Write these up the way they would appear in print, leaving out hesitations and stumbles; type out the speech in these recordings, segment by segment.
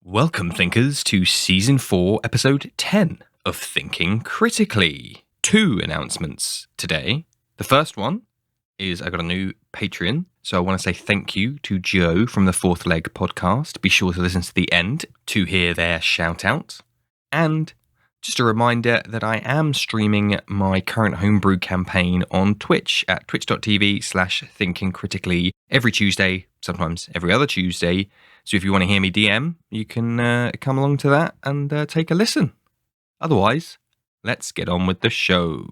Welcome, thinkers, to Season 4, Episode 10 of Thinking Critically. 2 announcements today. The first one is I got a new Patreon, so I want to say thank you to Joe from the Fourth Leg podcast. Be sure to listen to the end to hear their shout-out. And just a reminder that I am streaming my current homebrew campaign on Twitch at twitch.tv/thinkingcritically every Tuesday, sometimes every other Tuesday. So if you want to hear me DM, you can come along to that and take a listen. Otherwise, let's get on with the show.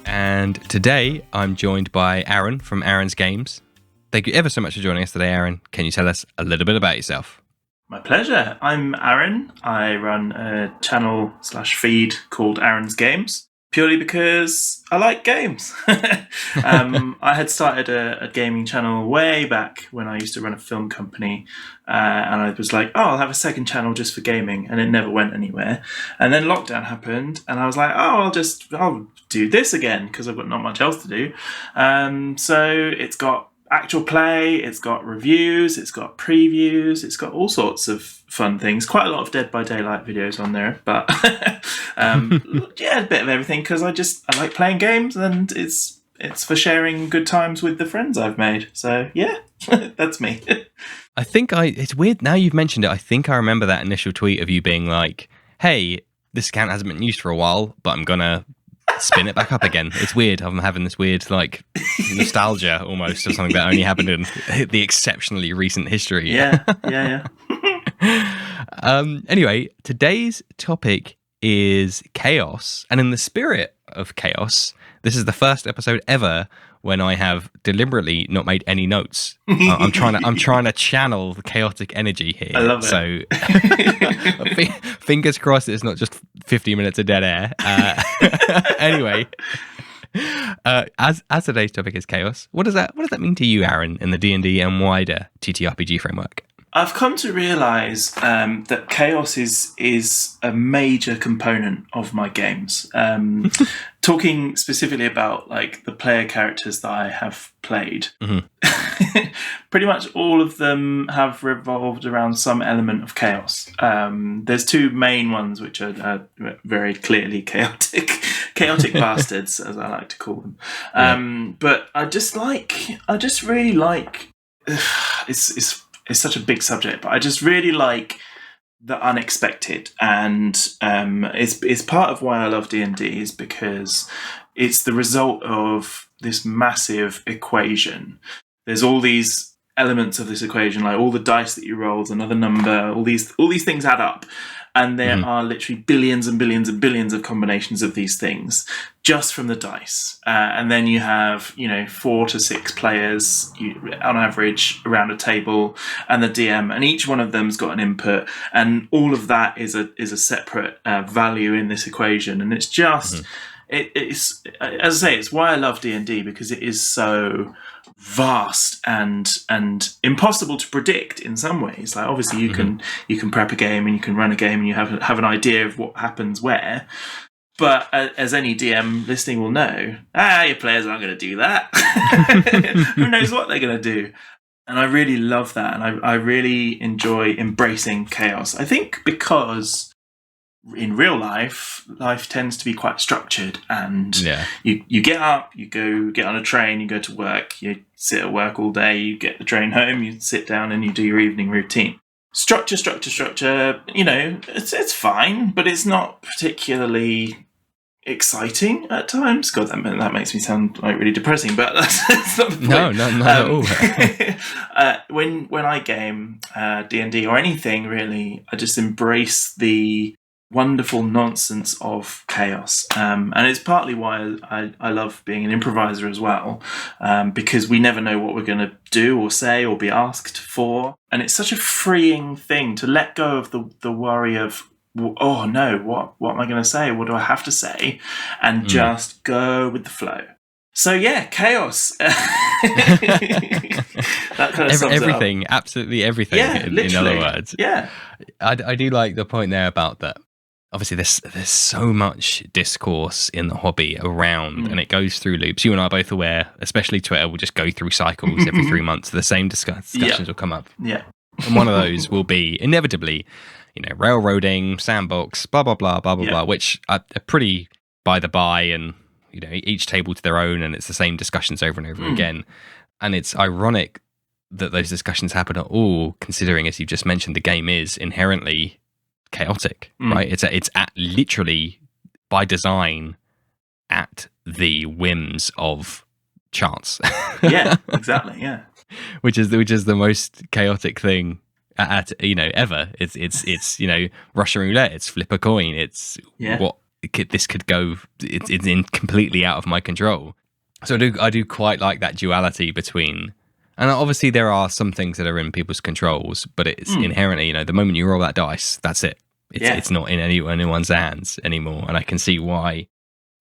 And today, I'm joined by Aaron from Aaron's Games. Thank you ever so much for joining us today, Aaron. Can you tell us a little bit about yourself? My pleasure. I'm Aaron. I run a channel/feed called Aaron's Games, purely because I like games. I had started a gaming channel way back when I used to run a film company, and I was like, I'll have a second channel just for gaming, and it never went anywhere. And then lockdown happened, and I was like, I'll do this again, because I've got not much else to do. So it's got actual play, it's got reviews, it's got previews, it's got all sorts of fun things. Quite a lot of Dead by Daylight videos on there, but yeah, a bit of everything, because I like playing games, and it's for sharing good times with the friends I've made. So yeah, that's me. I think it's weird now you've mentioned it. I think I remember that initial tweet of you being like, hey, this account hasn't been used for a while, but I'm gonna spin it back up again. It's weird. I'm having this weird nostalgia almost of something that only happened in the exceptionally recent history. Yeah. Anyway, today's topic is chaos, and in the spirit of chaos, this is the first episode ever when I have deliberately not made any notes. I'm trying to channel the chaotic energy here. I love it. So fingers crossed it's not just 50 minutes of dead air. Anyway, as today's topic is chaos, what does that mean to you, Aaron, in the D&D and wider TTRPG framework? I've come to realise that chaos is a major component of my games. Talking specifically about like the player characters that I have played, pretty much all of them have revolved around some element of chaos. There's 2 main ones which are very clearly chaotic bastards, as I like to call them. But I just really like. It's such a big subject, but I just really like the unexpected, and it's part of why I love D&D, is because it's the result of this massive equation. There's all these elements of this equation, like all the dice that you roll is another number, all these things add up, and there are literally billions and billions and billions of combinations of these things just from the dice. And then you have, 4 to 6 players on average around a table, and the DM, and each one of them's got an input, and all of that is a separate value in this equation. And it's just, it's as I say, it's why I love D&D, because it is so vast and impossible to predict in some ways. Like obviously you can prep a game and you can run a game and you have an idea of what happens where, but as any DM listening will know, your players aren't going to do that. Who knows what they're going to do? And I really love that, and I really enjoy embracing chaos. I think because in real life tends to be quite structured, and you get up, you go get on a train, you go to work, you sit at work all day, you get the train home, you sit down and you do your evening routine. Structure, it's fine, but it's not particularly exciting at times. God, that makes me sound like really depressing, but that's not the point. No, not at all. When I game D&D or anything really, I just embrace the wonderful nonsense of chaos, and it's partly why I love being an improviser as well, because we never know what we're going to do or say or be asked for, and it's such a freeing thing to let go of the worry of, oh no, what am I going to say, what do I have to say, and just go with the flow. So yeah, chaos. That kind of sums everything, it up. absolutely everything. Yeah, in other words, yeah. I do like the point there about that. Obviously, there's so much discourse in the hobby around, and it goes through loops. You and I are both aware, especially Twitter will just go through cycles every 3 months. The same discussions will come up. Yeah. And one of those will be inevitably, railroading, sandbox, blah, blah, blah, blah, blah, blah, which are pretty by the by, and, each table to their own, and it's the same discussions over and over again. And it's ironic that those discussions happen at all, considering, as you just mentioned, the game is inherently chaotic, right? It's at literally by design at the whims of chance. Yeah, exactly. Yeah, which is the most chaotic thing at ever. It's Russian roulette. It's flip a coin. It's what this could go. It's in completely out of my control. So I do quite like that duality between. And obviously there are some things that are in people's controls, but it's inherently, the moment you roll that dice, that's it. It's not in anyone's hands anymore. And I can see why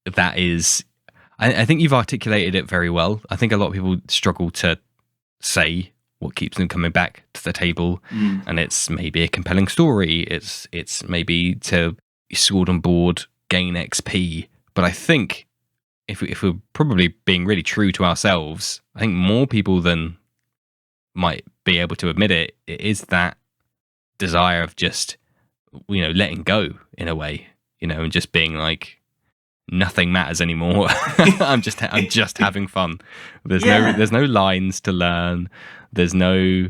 that is. I think you've articulated it very well. I think a lot of people struggle to say what keeps them coming back to the table. And it's maybe a compelling story. It's maybe to sword on board, gain XP. But I think if we're probably being really true to ourselves, I think more people than might be able to admit it is that desire of just letting go in a way, and just being like, nothing matters anymore. I'm just having fun. There's no lines to learn. There's no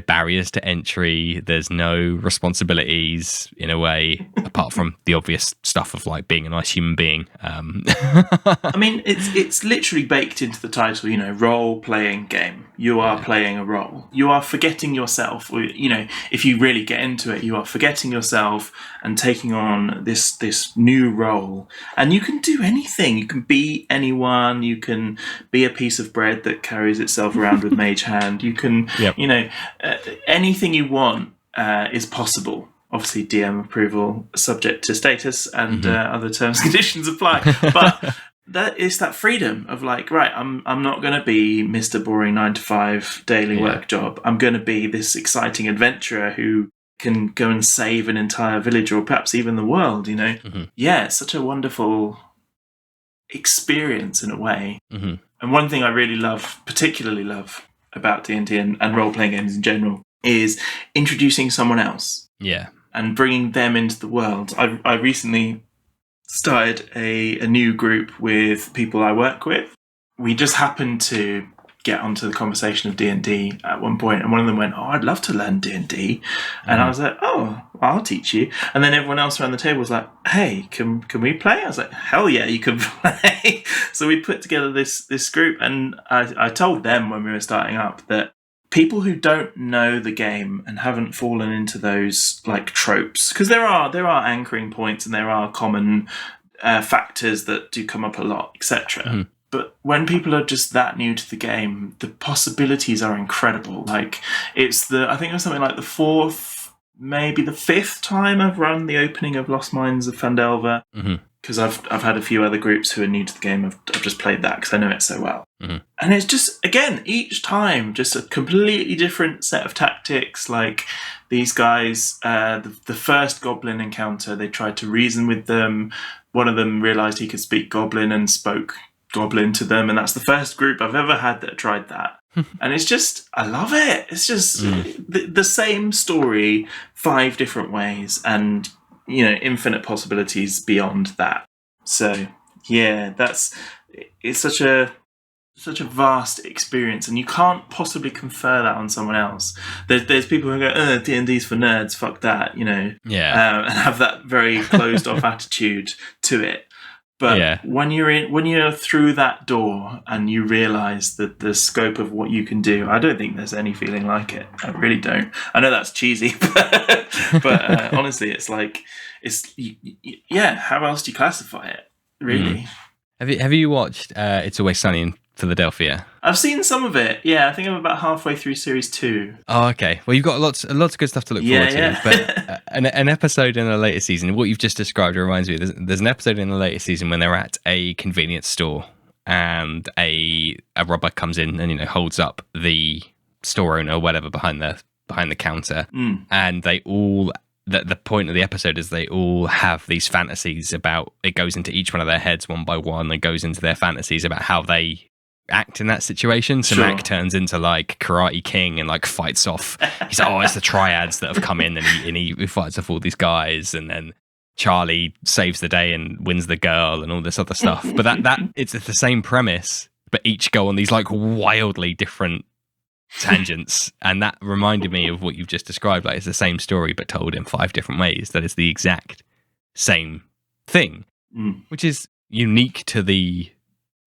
barriers to entry. There's no responsibilities in a way, apart from the obvious stuff of like being a nice human being. I mean, it's literally baked into the title. Role-playing game. You are playing a role. You are forgetting yourself. Or, if you really get into it, you are forgetting yourself and taking on this new role. And you can do anything. You can be anyone. You can be a piece of bread that carries itself around with mage hand. You can, anything you want is possible. Obviously, DM approval, subject to status, and other terms and conditions apply. But it's that freedom of like, right, I'm not going to be Mr. Boring 9-to-5 daily work job. I'm going to be this exciting adventurer who can go and save an entire village or perhaps even the world. Yeah, it's such a wonderful experience in a way. And one thing I really particularly love about D&D and role-playing games in general is introducing someone else. Yeah. And bringing them into the world. I recently started a new group with people I work with. We just happened to get onto the conversation of D&D at one point, and one of them went, I'd love to learn D&D. And I was like, I'll teach you. And then everyone else around the table was like, hey, can we play? I was like, hell yeah, you can play. So we put together this group, and I told them when we were starting up that people who don't know the game and haven't fallen into those like tropes, because there are anchoring points and there are common factors that do come up a lot, etc. But when people are just that new to the game, the possibilities are incredible. Like I think it was something like the fourth, maybe the fifth time I've run the opening of Lost Mines of Phandelver. Because I've had a few other groups who are new to the game. I've just played that because I know it so well. And it's just, again, each time, just a completely different set of tactics. Like these guys, the first goblin encounter, they tried to reason with them. One of them realised he could speak goblin and spoke goblin to them. And that's the first group I've ever had that tried that. And it's just, I love it. It's just the same story, 5 different ways. And infinite possibilities beyond that. So yeah, it's such a vast experience, and you can't possibly confer that on someone else. There's people who go, D&D's for nerds, fuck that, and have that very closed off attitude to it. But when you're through that door and you realise that the scope of what you can do, I don't think there's any feeling like it. I really don't. I know that's cheesy, but honestly, it's like how else do you classify it? Really? Have you watched It's Always Sunny in Philadelphia? I've seen some of it. Yeah, I think I'm about halfway through series 2. Oh, okay. Well, you've got lots of good stuff to look forward to. But an episode in the later season, what you've just described reminds me. There's an episode in the later season when they're at a convenience store and a robber comes in and holds up the store owner or whatever behind the counter, Mm. and they all. The point of the episode is they all have these fantasies about, it goes into each one of their heads one by one and goes into their fantasies about how they act in that situation. So Sure. Mac turns into like Karate King and like fights off. He's like, oh, it's the triads that have come in, and he fights off all these guys, and then Charlie saves the day and wins the girl and all this other stuff. But that it's the same premise, but each go on these like wildly different tangents, and that reminded me of what you've just described. Like, it's the same story but told in 5 different ways. That is the exact same thing, which is unique to the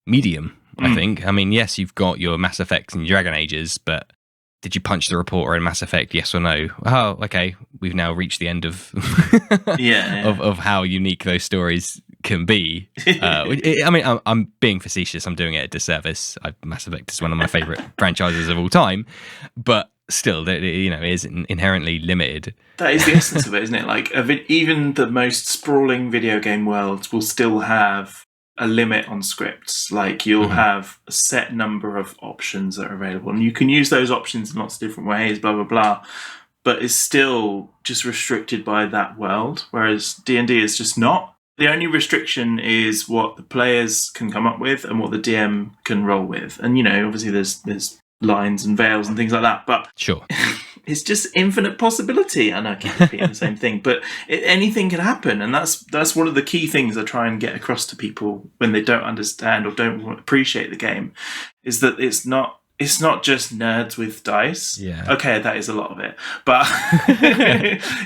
medium, I think. I mean, yes, you've got your Mass Effects and Dragon Ages, but did you punch the reporter in Mass Effect, yes or no? Oh, okay, we've now reached the end of of how unique those stories can be. I mean, I'm being facetious. I'm doing it a disservice. Mass Effect is one of my favorite franchises of all time, but still, it is inherently limited. That is the essence of it, isn't it? Like, even the most sprawling video game worlds will still have a limit on scripts. Like, you'll have a set number of options that are available, and you can use those options in lots of different ways, blah, blah, blah. But it's still just restricted by that world, whereas D&D is just not. The only restriction is what the players can come up with and what the DM can roll with. And, obviously there's lines and veils and things like that, but sure, it's just infinite possibility. I know I keep repeating the same thing, but anything can happen. And that's one of the key things I try and get across to people when they don't understand or don't appreciate the game, is that it's not just nerds with dice. Yeah. Okay, that is a lot of it. But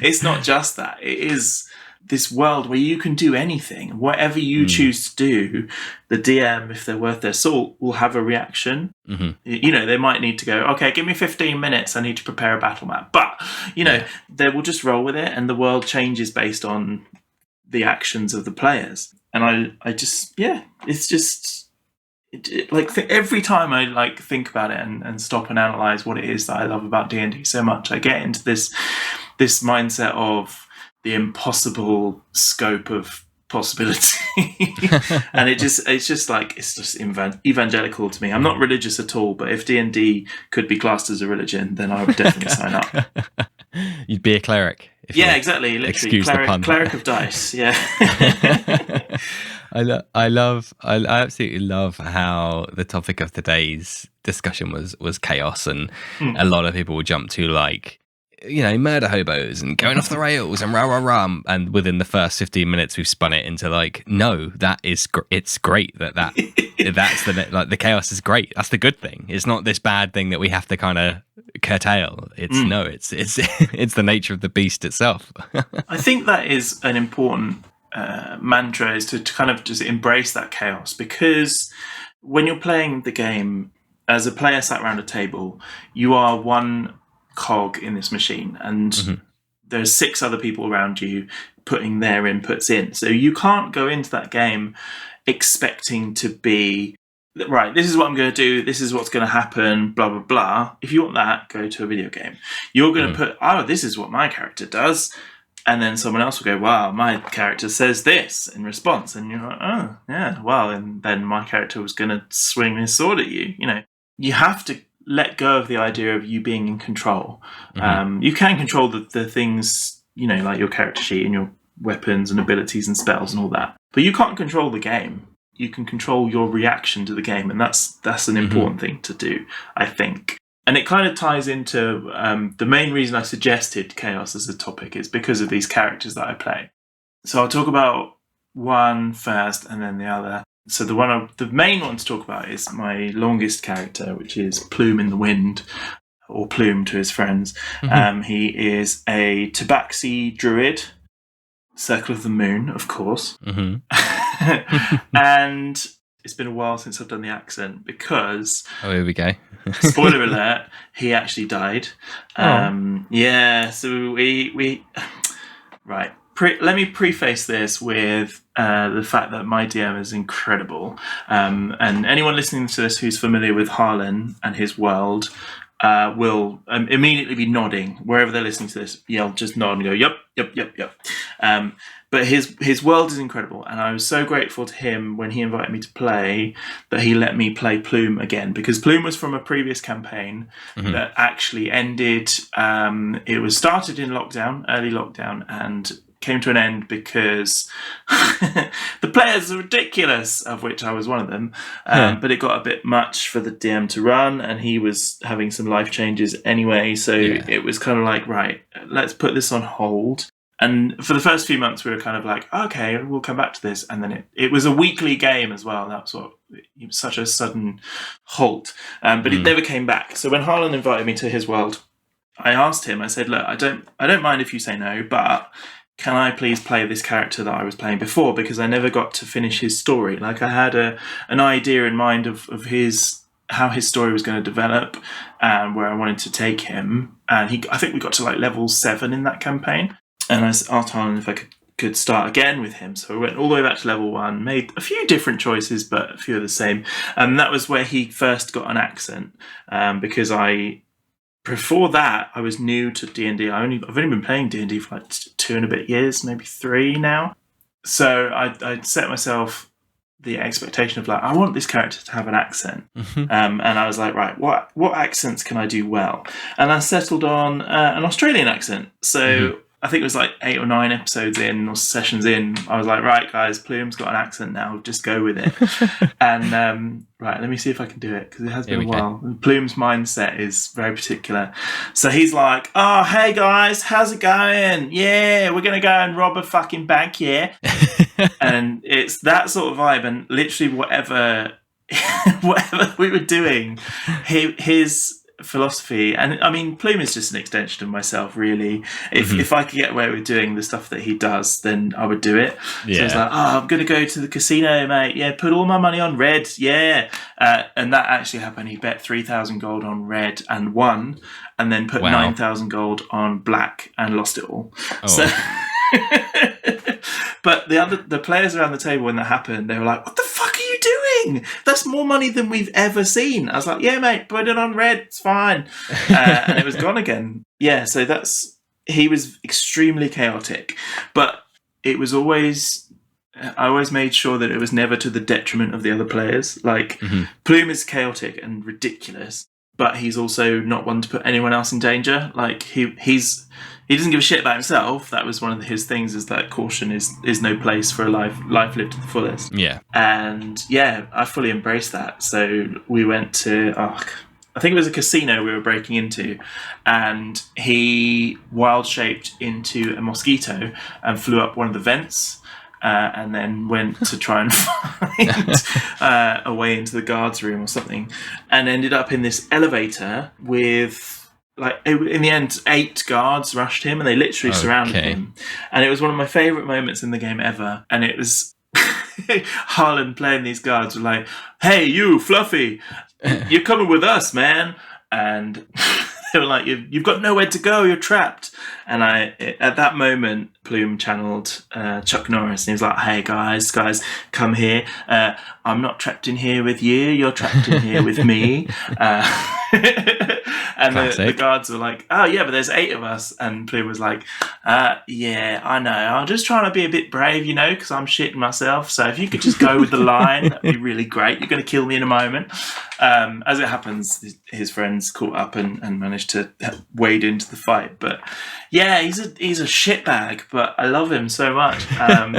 it's not just that. It is this world where you can do anything. Whatever you choose to do, the DM, if they're worth their salt, will have a reaction. They might need to go, okay, give me 15 minutes. I need to prepare a battle map. But, they will just roll with it, and the world changes based on the actions of the players. And I just, it's just... every time I think about it and stop and analyze what it is that I love about D&D so much, I get into this mindset of the impossible scope of possibility. And it's just evangelical to me. I'm not religious at all, but if D&D could be classed as a religion, then I would definitely sign up. You'd be a cleric. Exactly. Literally, excuse the pun. Cleric of dice. Yeah. I absolutely love how the topic of today's discussion was chaos, and a lot of people will jump to murder hobos and going off the rails and rah rah rah, and within the first 15 minutes we've spun it into no, that is it's great that's the chaos is great. That's the good thing. It's not this bad thing that we have to kind of curtail. It's it's the nature of the beast itself. I think that is an important mantra, is to kind of just embrace that chaos, because when you're playing the game as a player sat around a table, you are one cog in this machine, and there's 6 other people around you putting their inputs in. So you can't go into that game expecting to be, right, this is what I'm going to do, this is what's going to happen, blah, blah, blah. If you want that, go to a video game. You're going to put, this is what my character does. And then someone else will go, wow, my character says this in response. And you're like, oh, yeah, well, and then my character was going to swing his sword at you. You have to let go of the idea of you being in control. You can control the things, like your character sheet and your weapons and abilities and spells and all that. But you can't control the game. You can control your reaction to the game. And that's an important thing to do, I think. And it kind of ties into the main reason I suggested chaos as a topic is because of these characters that I play. So I'll talk about one first and then the other. So the main one to talk about is my longest character, which is Plume in the Wind, or Plume to his friends. He is a Tabaxi druid, Circle of the Moon, of course. And it's been a while since I've done the accent because... Oh, here we go. Spoiler alert, he actually died. So we right. Let me preface this with the fact that my DM is incredible. And anyone listening to this who's familiar with Harlan and his world will immediately be nodding. Wherever they're listening to this, just nod and go, yep. But his world is incredible, and I was so grateful to him when he invited me to play that he let me play Plume again, because Plume was from a previous campaign that actually ended. It was started in lockdown, early lockdown, and came to an end because the players are ridiculous, of which I was one of them. But it got a bit much for the DM to run, and he was having some life changes anyway. So it was kind of like, right, let's put this on hold. And for the first few months, we were kind of like, okay, we'll come back to this. And then it was a weekly game as well. That was what, it was such a sudden halt. But it never came back. So when Harlan invited me to his world, I asked him, I said, look, I don't mind if you say no, but can I please play this character that I was playing before? Because I never got to finish his story. Like, I had an idea in mind of how his story was going to develop and where I wanted to take him. And I think we got to like level 7 in that campaign. And I asked Harlan if I could start again with him. So we went all the way back to level 1, made a few different choices, but a few are the same. And that was where he first got an accent, because before that, I was new to D&D. I've only been playing D&D for like 2 and a bit years, maybe 3 now. So I'd set myself the expectation of like, I want this character to have an accent. And I was like, right, what accents can I do well? And I settled on an Australian accent. So I think it was like 8 or 9 episodes in, or sessions in, I was like, right, guys, Plume's got an accent now, just go with it. And right, let me see if I can do it, because it has been a while. And Plume's mindset is very particular. So he's like, oh, hey guys, how's it going? Yeah, we're going to go and rob a fucking bank, yeah? And it's that sort of vibe, and literally whatever we were doing, his philosophy, and I mean, Plume is just an extension of myself, really. If I could get away with doing the stuff that he does, then I would do it. So it's like, oh, I'm gonna go to the casino, mate. Yeah, put all my money on red. Yeah, and that actually happened. He bet 3,000 gold on red and won, and then put 9,000 gold on black and lost it all. So but the players around the table, when that happened, they were like, what the fuck are you doing? That's more money than we've ever seen. I was like, yeah, mate, put it on red, it's fine. And it was gone again. Yeah, so he was extremely chaotic, but it was always, I always made sure that it was never to the detriment of the other players. Like, Plume is chaotic and ridiculous, but he's also not one to put anyone else in danger. Like, he doesn't give a shit about himself. That was one of his things, is that caution is no place for a life lived to the fullest. Yeah. And yeah, I fully embraced that. So we went to, I think it was a casino we were breaking into, and he wild shaped into a mosquito and flew up one of the vents. And then went to try and find a way into the guards room or something, and ended up in this elevator with, like, in the end, 8 guards rushed him, and they literally surrounded him. And it was one of my favourite moments in the game ever. And it was Harlan playing these guards were like, hey, you, Fluffy, you're coming with us, man. And they were like, you've got nowhere to go, you're trapped. And at that moment, Plume channeled Chuck Norris, and he was like, hey guys, come here. I'm not trapped in here with you, you're trapped in here with me. And the guards were like, oh yeah, but there's 8 of us. And Plume was like, yeah, I know, I'm just trying to be a bit brave, because I'm shitting myself. So if you could just go with the line, that'd be really great. You're going to kill me in a moment. As it happens, his friends caught up and managed to wade into the fight. But yeah, he's a shitbag, but I love him so much.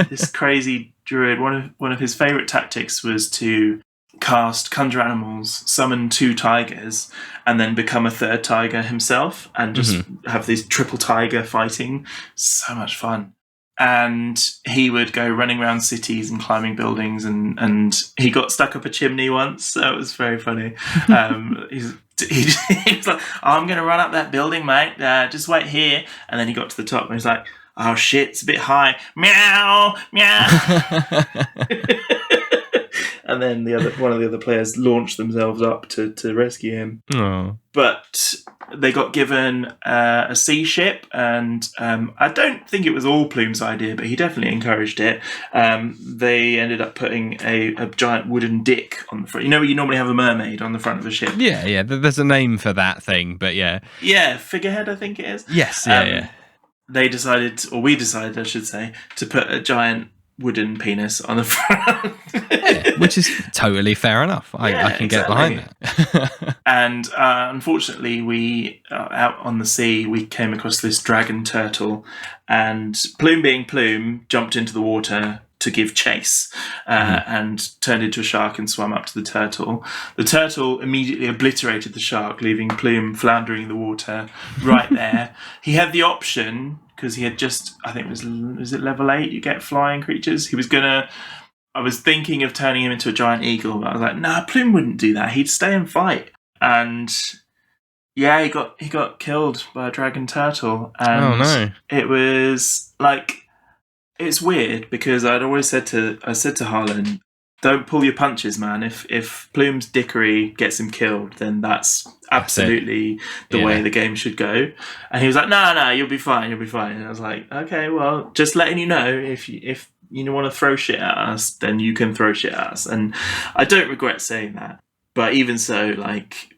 This crazy druid, one of his favourite tactics was to cast Conjure Animals, summon 2 tigers, and then become a 3rd tiger himself, and just have this triple tiger fighting. So much fun. And he would go running around cities and climbing buildings, and he got stuck up a chimney once, so it was very funny. He was like, I'm going to run up that building, mate, just wait here. And then he got to the top, and he's like, oh shit, it's a bit high. Meow, meow. And then one of the other players launched themselves up to rescue him. Oh. But they got given a sea ship, and I don't think it was all Plume's idea, but he definitely encouraged it. They ended up putting a giant wooden dick on the front. You know where you normally have a mermaid on the front of a ship? Yeah. There's a name for that thing, but yeah. Yeah, figurehead, I think it is. Yes, yeah. we decided, I should say, to put a giant wooden penis on the front. Yeah, which is totally fair enough. I can get behind that. And unfortunately, we out on the sea, we came across this dragon turtle, and Plume, being Plume, jumped into the water to give chase and turned into a shark and swam up to the turtle. The turtle immediately obliterated the shark, leaving Plume floundering in the water right there. He had the option, because he had just, I think was it level 8, you get flying creatures? I was thinking of turning him into a giant eagle, but I was like, nah, Plume wouldn't do that. He'd stay and fight. And yeah, he got killed by a dragon turtle. And Oh, no. it was like, it's weird, because I said to Harlan, don't pull your punches, man. If Plume's dickery gets him killed, then that's absolutely the way the game should go. And he was like, no, you'll be fine. And I was like, okay, well, just letting you know, if you want to throw shit at us, then you can throw shit at us. And I don't regret saying that. But even so, like,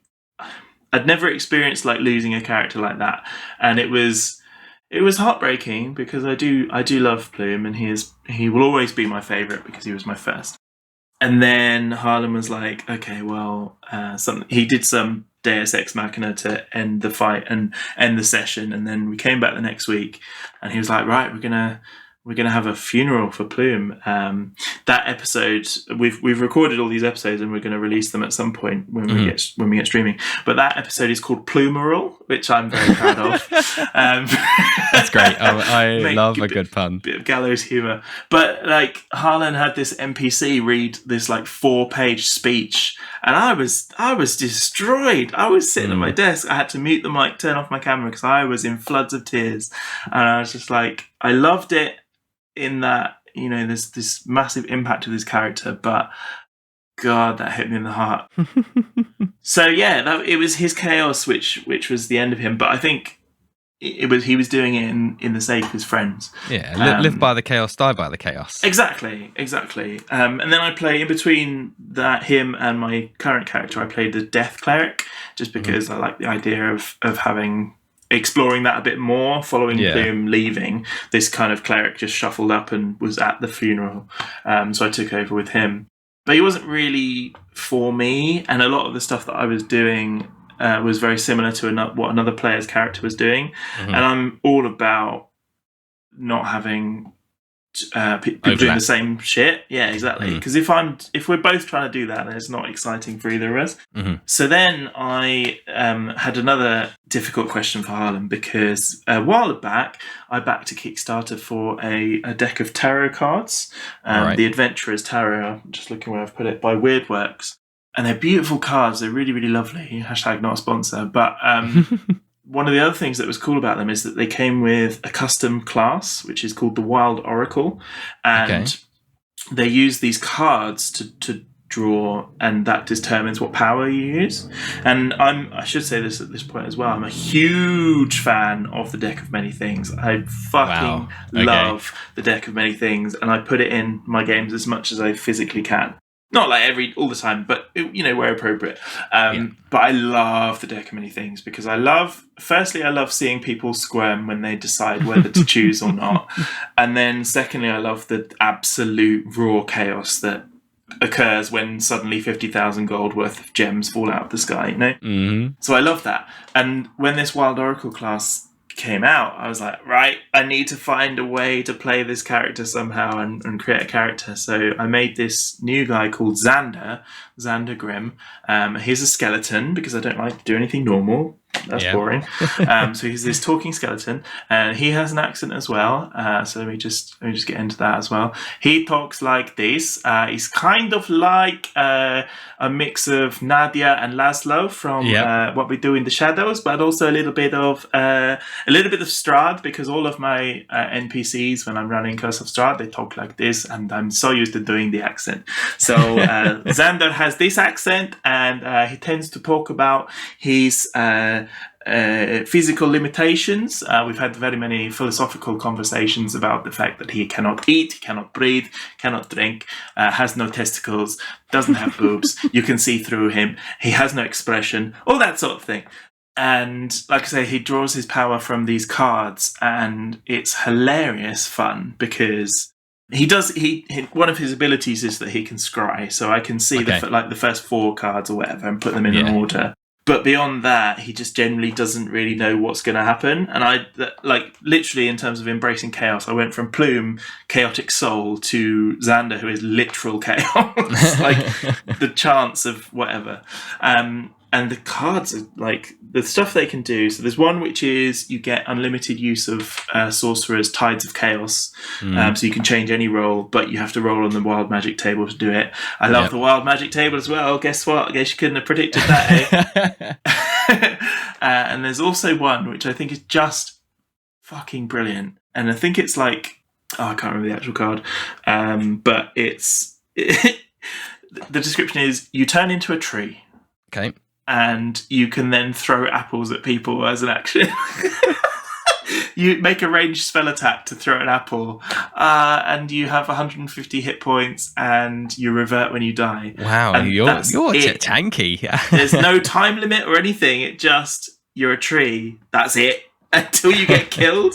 I'd never experienced like losing a character like that. And it was heartbreaking, because I do love Plume, and he will always be my favourite because he was my first. And then Harlan was like, okay, well, he did some Deus Ex Machina to end the fight and end the session. And then we came back the next week, and he was like, right, we're gonna have a funeral for Plume. That episode, we've recorded all these episodes, and we're going to release them at some point when we get streaming. But that episode is called Plumeral, which I'm very proud of. That's great. I love a good pun. Bit of gallows humor. But like, Harlan had this NPC read this like 4-page speech, and I was destroyed. I was sitting at my desk. I had to mute the mic, turn off my camera, because I was in floods of tears, and I was just like, I loved it, in that, you know, there's this massive impact of this character, but God, that hit me in the heart. So yeah, it was his chaos which was the end of him. But I think he was doing it in the sake of his friends. Yeah, live by the chaos, die by the chaos. Exactly. And then I play in between him and my current character. I played the Death Cleric, just because I like the idea of exploring that a bit more, following Plume leaving. This kind of cleric just shuffled up and was at the funeral, so I took over with him. But he wasn't really for me, and a lot of the stuff that I was doing was very similar to what another player's character was doing. And I'm all about not having people doing the same shit. Yeah, exactly. Because if we're both trying to do that, then it's not exciting for either of us. So then I had another difficult question for Harlan, because a while back I backed a Kickstarter for a deck of tarot cards, the Adventurer's Tarot. I'm just looking where I've put it, by Weirdworks, and they're beautiful cards. They're really, really lovely. # not a sponsor, but one of the other things that was cool about them is that they came with a custom class, which is called the Wild Oracle. And they use these cards to draw, and that determines what power you use. And I should say this at this point as well, I'm a huge fan of the Deck of Many Things. I fucking love the Deck of Many Things, and I put it in my games as much as I physically can. Not like all the time, but you know, where appropriate. But I love the Deck of Many Things, because I love seeing people squirm when they decide whether to choose or not. And then secondly, I love the absolute raw chaos that occurs when suddenly 50,000 gold worth of gems fall out of the sky, you know? So I love that. And when this Wild Oracle class came out, I was like, right, I need to find a way to play this character somehow and create a character. So I made this new guy called Xander Grimm. He's a skeleton, because I don't like to do anything normal. That's boring. So he's this talking skeleton, and he has an accent as well. So let me just get into that as well. He talks like this. He's kind of like a mix of Nadia and Laszlo from What We Do in the Shadows, but also a little bit of Strahd, because all of my NPCs, when I'm running Curse of Strahd, they talk like this, and I'm so used to doing the accent. So Xander has this accent, and he tends to talk about his physical limitations. We've had very many philosophical conversations about the fact that he cannot eat, cannot breathe, cannot drink, has no testicles, doesn't have boobs, you can see through him, he has no expression, all that sort of thing. And like I say, he draws his power from these cards, and it's hilarious fun because one of his abilities is that he can scry, so I can see the first 4 cards or whatever and put them in an order. But beyond that, he just generally doesn't really know what's going to happen. And I, like, literally in terms of embracing chaos, I went from Plume, Chaotic Soul, to Xander, who is literal chaos. Like, the chance of whatever. And the cards are, like, the stuff they can do. So there's one which is you get unlimited use of Sorcerer's Tides of Chaos. So you can change any roll, but you have to roll on the Wild Magic table to do it. I love the Wild Magic table as well. Guess what? I guess you couldn't have predicted that, eh? And there's also one which I think is just fucking brilliant. And I think it's like... Oh, I can't remember the actual card. But it's... the description is, you turn into a tree. Okay. And you can then throw apples at people as an action. You make a ranged spell attack to throw an apple, and you have 150 hit points, and you revert when you die. Wow, and you're tanky. There's no time limit or anything. It just, you're a tree. That's it until you get killed.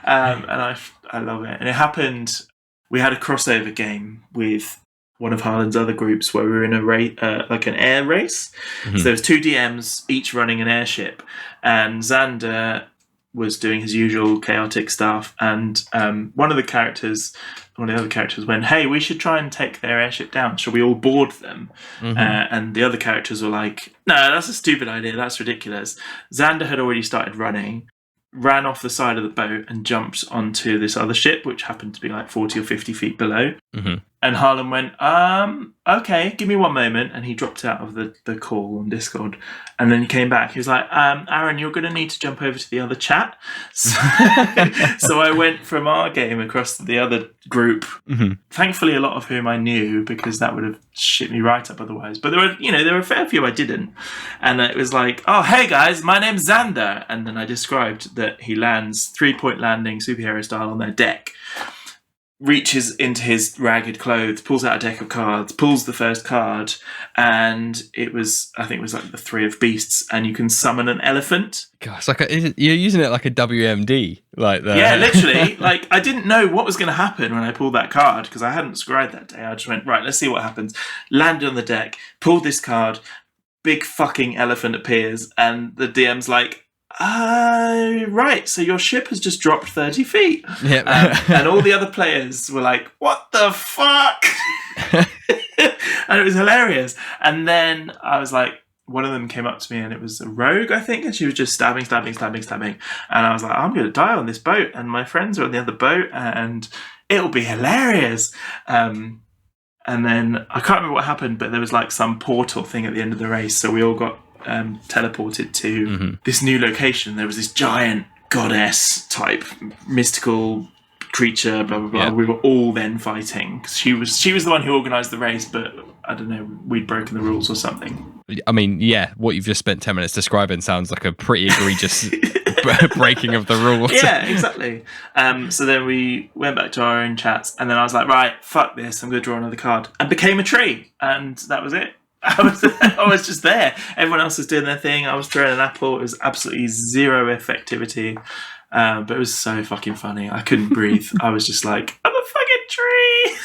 And I love it. And it happened. We had a crossover game with one of Harlan's other groups where we were in a race, like an air race. So there was 2 DMs, each running an airship, and Xander was doing his usual chaotic stuff. And one of the other characters went, "Hey, we should try and take their airship down. Shall we all board them?" And the other characters were like, "No, that's a stupid idea. That's ridiculous." Xander had already started running, ran off the side of the boat and jumped onto this other ship, which happened to be like 40 or 50 feet below. And Harlan went, okay, give me one moment. And he dropped out of the call on Discord. And then he came back. He was like, Aaron, you're going to need to jump over to the other chat. So I went from our game across to the other group. Thankfully, a lot of whom I knew, because that would have shit me right up otherwise. But there were a fair few I didn't. And it was like, oh, hey guys, my name's Xander. And then I described that he lands 3-point landing superhero style on their deck, reaches into his ragged clothes, pulls out a deck of cards, pulls the first card, and I think it was like the 3 of Beasts, and you can summon an elephant. God, it's like you're using it like a WMD, like that. Yeah, literally. Like, I didn't know what was going to happen when I pulled that card, because I hadn't scryed that day. I just went, right, let's see what happens. Landed on the deck, pulled this card, big fucking elephant appears, and the DM's like, right, so your ship has just dropped 30 feet. Yep. And all the other players were like, what the fuck? And it was hilarious. And then I was like, one of them came up to me, and it was a rogue, I think, and she was just stabbing. And I was like, I'm going to die on this boat, and my friends are on the other boat, and it'll be hilarious. And then I can't remember what happened, but there was like some portal thing at the end of the race, so we all got teleported to this new location. There was this giant goddess type mystical creature, blah blah blah. We were all then fighting. She was the one who organised the race, but I don't know, we'd broken the rules or something. I mean, yeah, what you've just spent 10 minutes describing sounds like a pretty egregious breaking of the rules. Yeah, exactly. So then we went back to our own chats, and then I was like, right, fuck this, I'm going to draw another card, and became a tree, and that was it. I was just there. Everyone else was doing their thing. I was throwing an apple. It was absolutely zero effectivity. But it was so fucking funny. I couldn't breathe. I was just like, I'm a fucking tree.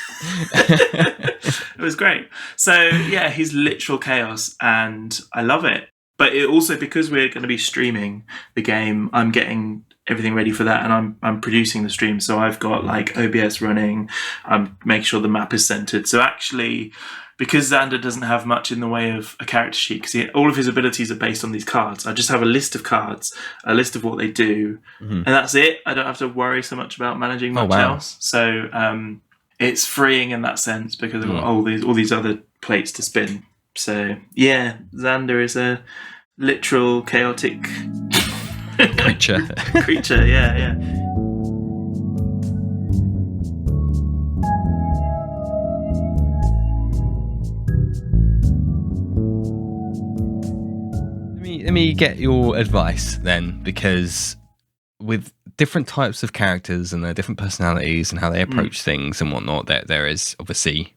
It was great. So yeah, he's literal chaos, and I love it. But it also, because we're going to be streaming the game, I'm getting everything ready for that, and I'm producing the stream. So I've got like OBS running. I'm making sure the map is centered. So actually, because Xander doesn't have much in the way of a character sheet, because all of his abilities are based on these cards, I just have a list of cards, a list of what they do, and that's it. I don't have to worry so much about managing much else. So it's freeing in that sense, because I've got all these other plates to spin. So yeah, Xander is a literal chaotic creature. Yeah. Let me get your advice then, because with different types of characters and their different personalities and how they approach things and whatnot, there is obviously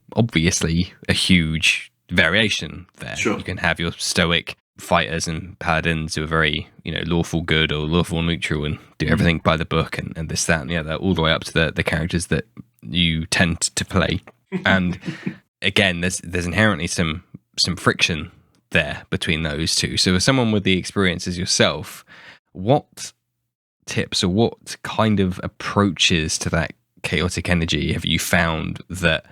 a huge variation there. Sure. You can have your stoic fighters and paladins who are very lawful good or lawful neutral and do everything by the book and this, that, and the other, all the way up to the characters that you tend to play. And again, there's inherently some friction there between those two. So as someone with the experiences yourself, what tips or what kind of approaches to that chaotic energy have you found that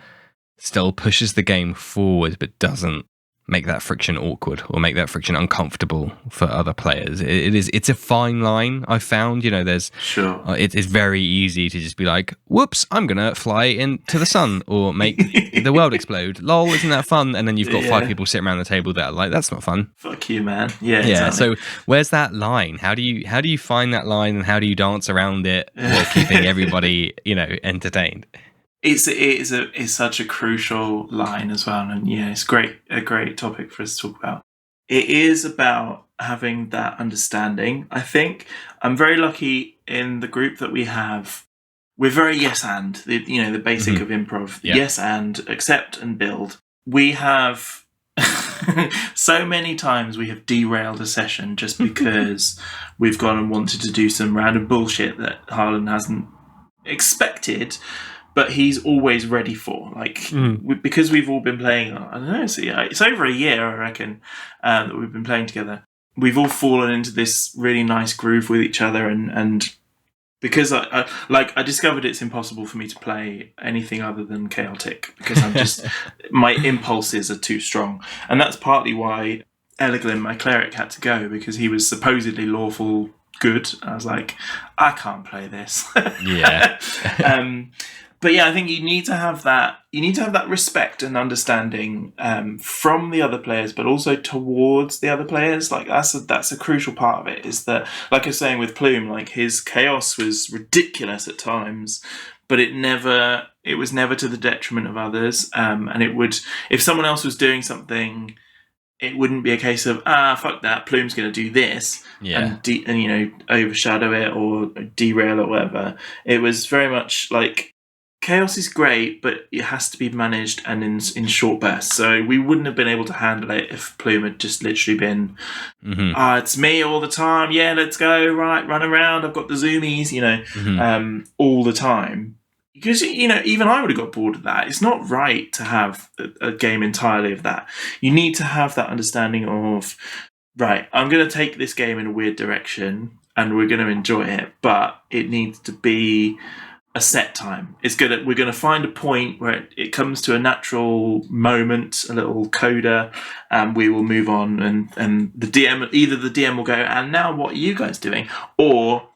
still pushes the game forward but doesn't make that friction awkward or make that friction uncomfortable for other players? It's a fine line, I found. There's sure. It's very easy to just be like, whoops, I'm gonna fly into the sun or make the world explode. Lol, isn't that fun? And then you've got 5 people sitting around the table that are like, that's not fun. Fuck you, man. Yeah. So Exactly. where's that line? How do you find that line, and how do you dance around it while keeping everybody entertained? It's such a crucial line as well, and it's a great topic for us to talk about. It is about having that understanding. I think I'm very lucky in the group that we have. We're very yes and the basic of improv. Yeah. Yes and accept and build. We have so many times we have derailed a session just because we've gone and wanted to do some random bullshit that Harlan hasn't expected, but he's always ready for. Because we've all been playing, I don't know, it's over a year, I reckon, that we've been playing together. We've all fallen into this really nice groove with each other, and because I discovered it's impossible for me to play anything other than chaotic, because I'm just my impulses are too strong, and that's partly why Eleglin, my cleric, had to go, because he was supposedly lawful good. I was like, I can't play this. Yeah. But I think you need to have that. You need to have that respect and understanding from the other players, but also towards the other players. Like that's a crucial part of it. Is that, like I was saying with Plume, like his chaos was ridiculous at times, but it was never to the detriment of others. And it would, if someone else was doing something, it wouldn't be a case of fuck that, Plume's going to do this and overshadow it or derail it or whatever. It was very much like, chaos is great, but it has to be managed and in short bursts. So we wouldn't have been able to handle it if Plume had just literally been, it's me all the time. Yeah, let's go. Right, run around. I've got the zoomies, all the time. Because, even I would have got bored of that. It's not right to have a game entirely of that. You need to have that understanding of, right, I'm going to take this game in a weird direction and we're going to enjoy it, but it needs to be a set time. We're going to find a point where it comes to a natural moment, a little coda, and we will move on. And the DM will go, and now what are you guys doing? Or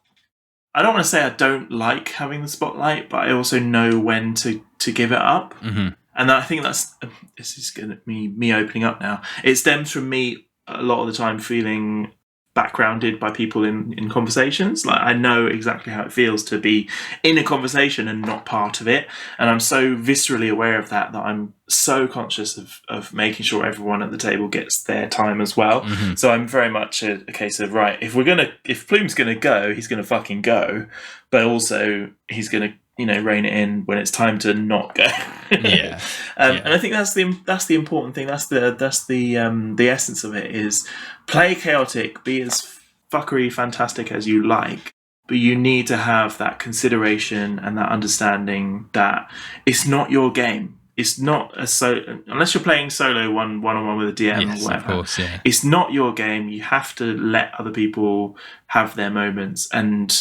I don't want to say I don't like having the spotlight, but I also know when to give it up. Mm-hmm. And I think this is going to be me opening up now. It stems from me a lot of the time feeling backgrounded by people in conversations. Like, I know exactly how it feels to be in a conversation and not part of it, and I'm so viscerally aware of that I'm so conscious of making sure everyone at the table gets their time as well. Mm-hmm. So I'm very much a case of, right, if Plume's gonna go, he's gonna fucking go, but also he's gonna rein it in when it's time to not go. And I think that's the important thing. That's the essence of it, is play chaotic, be as fuckery fantastic as you like, but you need to have that consideration and that understanding that it's not your game. It's not unless you're playing solo one-on-one with a DM or whatever. Of course, yeah. It's not your game. You have to let other people have their moments, and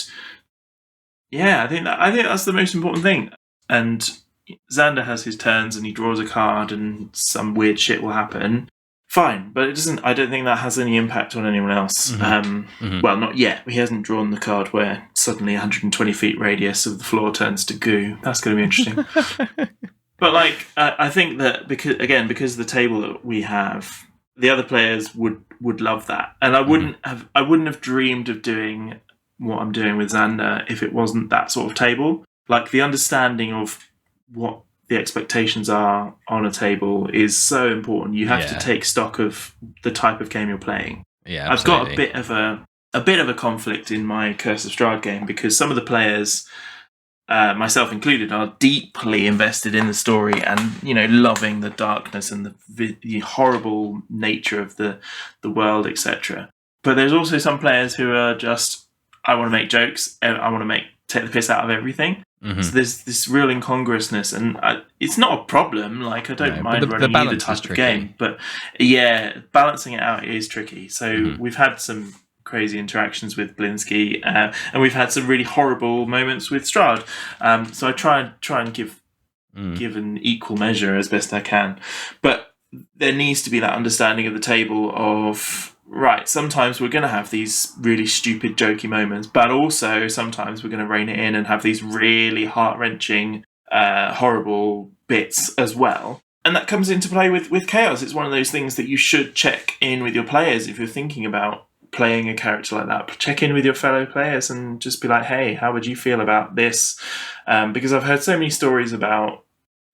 I think that's the most important thing. And Xander has his turns and he draws a card and some weird shit will happen. Fine, but it doesn't. I don't think that has any impact on anyone else. Well, not yet. He hasn't drawn the card where suddenly 120 feet radius of the floor turns to goo. That's going to be interesting. But I think that because of the table that we have, the other players would love that, and I wouldn't have dreamed of doing what I'm doing with Xander if it wasn't that sort of table. Like, the understanding of what the expectations are on a table is so important. You have to take stock of the type of game you're playing. Yeah, absolutely. I've got a bit of a conflict in my Curse of Strahd game, because some of the players, myself included, are deeply invested in the story and loving the darkness and the horrible nature of the world, etc. But there's also some players who are just, I want to make jokes, I want to take the piss out of everything. Mm-hmm. So there's this real incongruousness, and it's not a problem. Like, I don't mind running either type of game, but yeah, balancing it out is tricky. So we've had some crazy interactions with Blinsky, and we've had some really horrible moments with Strahd. So I try and give an equal measure as best I can, but there needs to be that understanding of the table of, right, sometimes we're going to have these really stupid, jokey moments, but also sometimes we're going to rein it in and have these really heart-wrenching, horrible bits as well. And that comes into play with Chaos. It's one of those things that you should check in with your players if you're thinking about playing a character like that. Check in with your fellow players and just be like, hey, how would you feel about this? Because I've heard so many stories about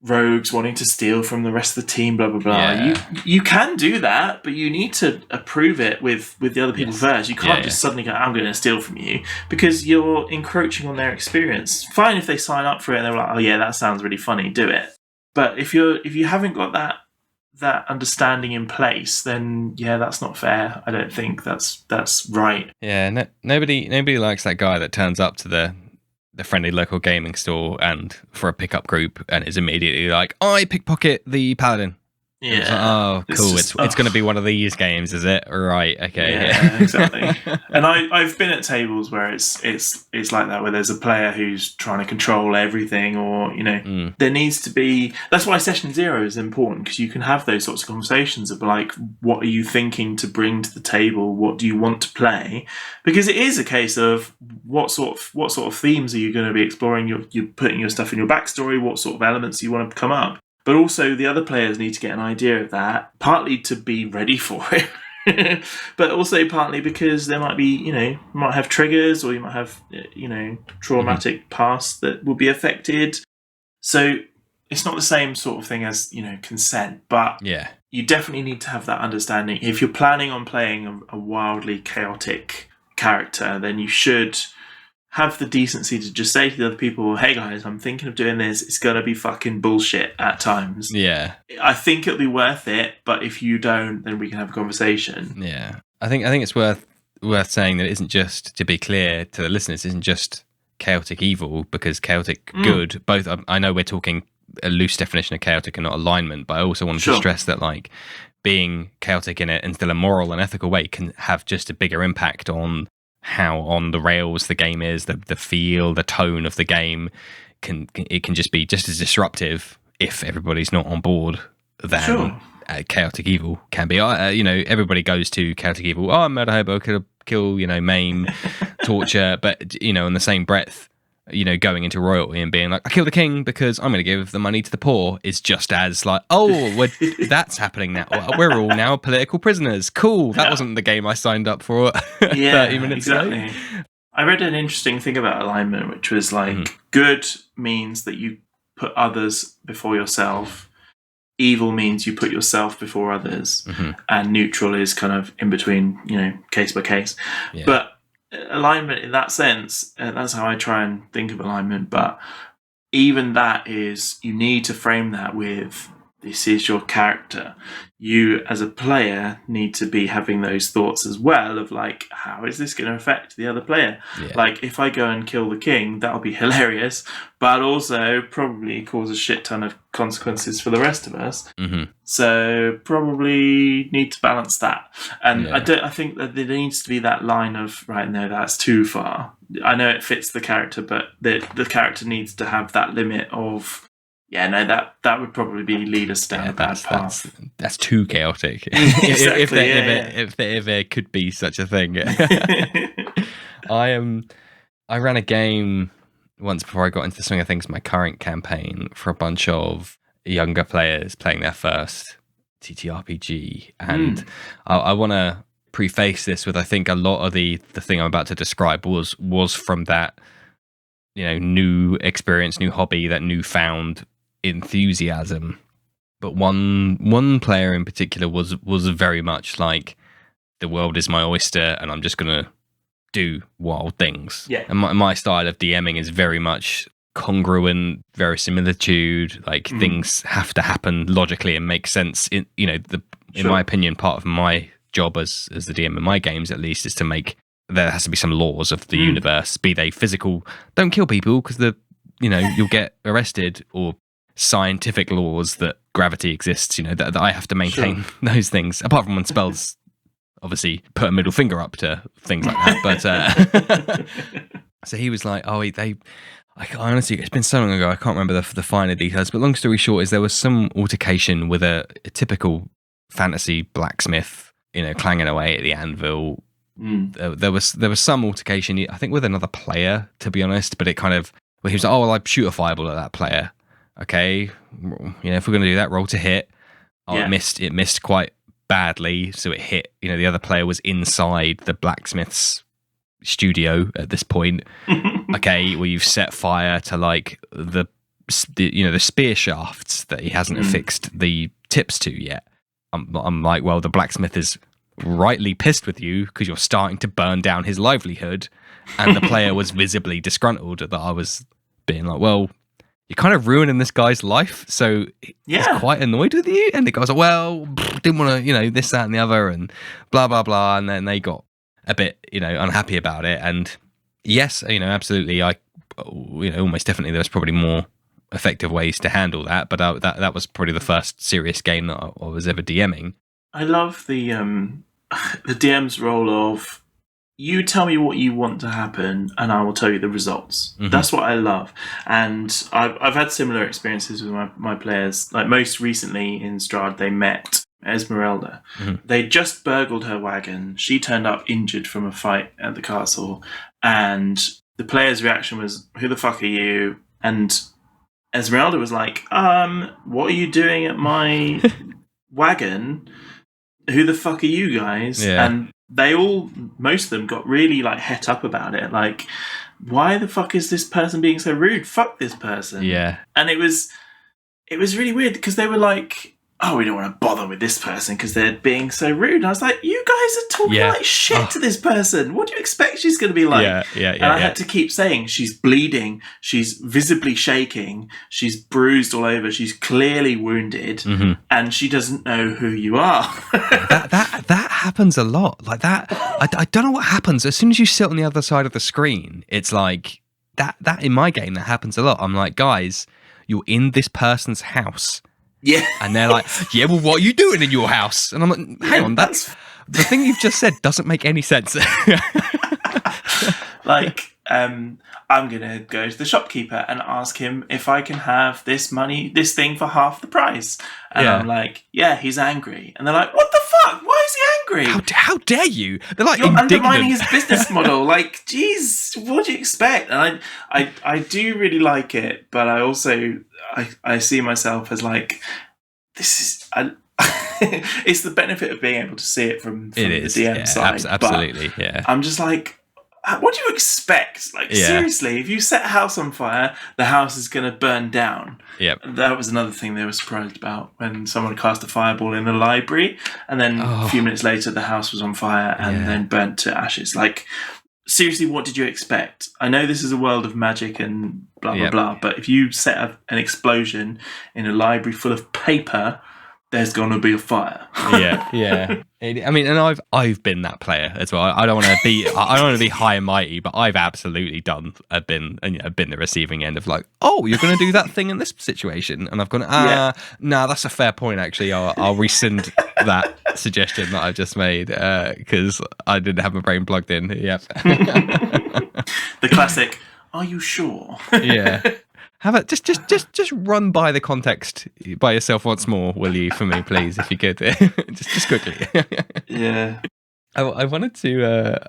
rogues wanting to steal from the rest of the team, blah blah blah. Yeah. You can do that, but you need to approve it with the other people first. You can't just suddenly go, I'm going to steal from you, because you're encroaching on their experience. Fine if they sign up for it and they're like, oh yeah, that sounds really funny, do it. But if you haven't got that understanding in place, then that's not fair. I don't think that's right. Yeah, nobody likes that guy that turns up to the friendly local gaming store and for a pickup group and is immediately like, I pickpocket the paladin. Yeah. Like, oh, cool. It's going to be one of these games, is it? Right. Okay. Yeah, exactly. And I've been at tables where it's like that, where there's a player who's trying to control everything, or there needs to be. That's why session 0 is important, because you can have those sorts of conversations of like, what are you thinking to bring to the table? What do you want to play? Because it is a case of what sort of themes are you going to be exploring? You're putting your stuff in your backstory. What sort of elements do you want to come up? But also the other players need to get an idea of that, partly to be ready for it, but also partly because there might be, you might have triggers, or you might have, traumatic past that will be affected. So it's not the same sort of thing as, consent, but you definitely need to have that understanding. If you're planning on playing a wildly chaotic character, then you should have the decency to just say to the other people, hey guys, I'm thinking of doing this. It's going to be fucking bullshit at times. Yeah. I think it'll be worth it, but if you don't, then we can have a conversation. Yeah. I think it's worth saying that it isn't just, to be clear to the listeners, it isn't just chaotic evil, because chaotic good, both, I know we're talking a loose definition of chaotic and not alignment, but I also want to stress that, like, being chaotic in it and still a moral and ethical way can have just a bigger impact on how on the rails the game is, the feel, the tone of the game can just be just as disruptive if everybody's not on board than chaotic evil can be. Everybody goes to chaotic evil. Oh, murder hobo, kill, maim, torture, but in the same breath, going into royalty and being like, I kill the king because I'm going to give the money to the poor, is just as like, that's happening now. We're all now political prisoners. Cool. That wasn't the game I signed up for 30 minutes ago. I read an interesting thing about alignment, which was like, good means that you put others before yourself. Evil means you put yourself before others. And neutral is kind of in between, case by case. Yeah. But alignment in that sense, that's how I try and think of alignment, but even that is, you need to frame that with, this is your character. You as a player need to be having those thoughts as well of like, how is this going to affect the other player? Like, if I go and kill the king, that'll be hilarious, but also probably cause a shit ton of consequences for the rest of us. So probably need to balance that. And I think that there needs to be that line of, right, no, that's too far. I know it fits the character, but the character needs to have that limit of, that would probably lead us down a bad path. That's too chaotic. Exactly, if there could be such a thing. I ran a game once before I got into the swing of things, my current campaign, for a bunch of younger players playing their first TTRPG. And I want to preface this with, I think a lot of the thing I'm about to describe was from that, new experience, new hobby, that newfound enthusiasm. But one player in particular was very much like, the world is my oyster and I'm just gonna do wild things. And my style of DMing is very much congruent, verisimilitude, like things have to happen logically and make sense in my opinion, part of my job as the DM in my games, at least, is to make there has to be some laws of the universe, be they physical, don't kill people because you'll get arrested, or scientific laws that gravity exists, that I have to maintain those things, apart from when spells obviously put a middle finger up to things like that. But so he was like, honestly, it's been so long ago, I can't remember the finer details, but long story short is there was some altercation with a typical fantasy blacksmith, clanging away at the anvil. There was some altercation, I think, with another player, to be honest, but it kind of, he was like, I shoot a fireball at that player. Okay, if we're going to do that, roll to hit. It missed quite badly, so it hit, the other player was inside the blacksmith's studio at this point. Okay, well, you've set fire to like the spear shafts that he hasn't affixed the tips to yet. I'm like, well, the blacksmith is rightly pissed with you because you're starting to burn down his livelihood, and the player was visibly disgruntled that I was being like, well, you're kind of ruining this guy's life, so he's quite annoyed with you. And the guy's like, well, didn't want to, this, that, and the other, and blah, blah, blah. And then they got a bit, unhappy about it. And yes, absolutely, almost definitely there was probably more effective ways to handle that. But that was probably the first serious game that I was ever DMing. I love the DM's role of, you tell me what you want to happen and I will tell you the results. Mm-hmm. That's what I love. And I've had similar experiences with my players. Like most recently in Strahd, they met Esmeralda. Mm-hmm. They just burgled her wagon. She turned up injured from a fight at the castle. And the player's reaction was, who the fuck are you? And Esmeralda was like, what are you doing at my wagon? Who the fuck are you guys? Yeah. And most of them got really like het up about it. Like, why the fuck is this person being so rude? Fuck this person. Yeah. And it was really weird because they were like, oh, we don't want to bother with this person because they're being so rude. And I was like, you guys are talking like shit to this person. What do you expect she's going to be like? Yeah. And I had to keep saying, she's bleeding. She's visibly shaking. She's bruised all over. She's clearly wounded. Mm-hmm. And she doesn't know who you are. that happens a lot. Like that. I don't know what happens. As soon as you sit on the other side of the screen, it's like that in my game, that happens a lot. I'm like, guys, you're in this person's house. Yeah. And they're like, yeah, well, what are you doing in your house? And I'm like, hang on, that's the thing you've just said doesn't make any sense. Like, I'm going to go to the shopkeeper and ask him if I can have this thing for half the price. And I'm like, yeah, he's angry. And they're like, what the fuck? Why is he angry? How dare you? They're like, you're indignant. Undermining his business model. Like, geez, what do you expect? And I do really like it, but I also, I see myself as like, this is... it's the benefit of being able to see it from the DM side. Absolutely, yeah. I'm just like, what do you expect? Like, seriously, if you set a house on fire, the house is going to burn down. Yep. That was another thing they were surprised about when someone cast a fireball in a library, and then a few minutes later, the house was on fire and then burnt to ashes. Like, seriously, what did you expect? I know this is a world of magic and blah, blah, blah, but if you set up an explosion in a library full of paper, there's going to be a fire. yeah. I mean, and I've been that player as well. I don't want to be high and mighty, but I've absolutely been the receiving end of like, oh, you're going to do that thing in this situation, and I've gone, no, that's a fair point. Actually, I'll rescind that suggestion that I've just made because I didn't have my brain plugged in. Yep. The classic. Are you sure? Yeah. Have it just run by the context by yourself once more, will you, for me, please, if you could, just quickly. Yeah. I wanted to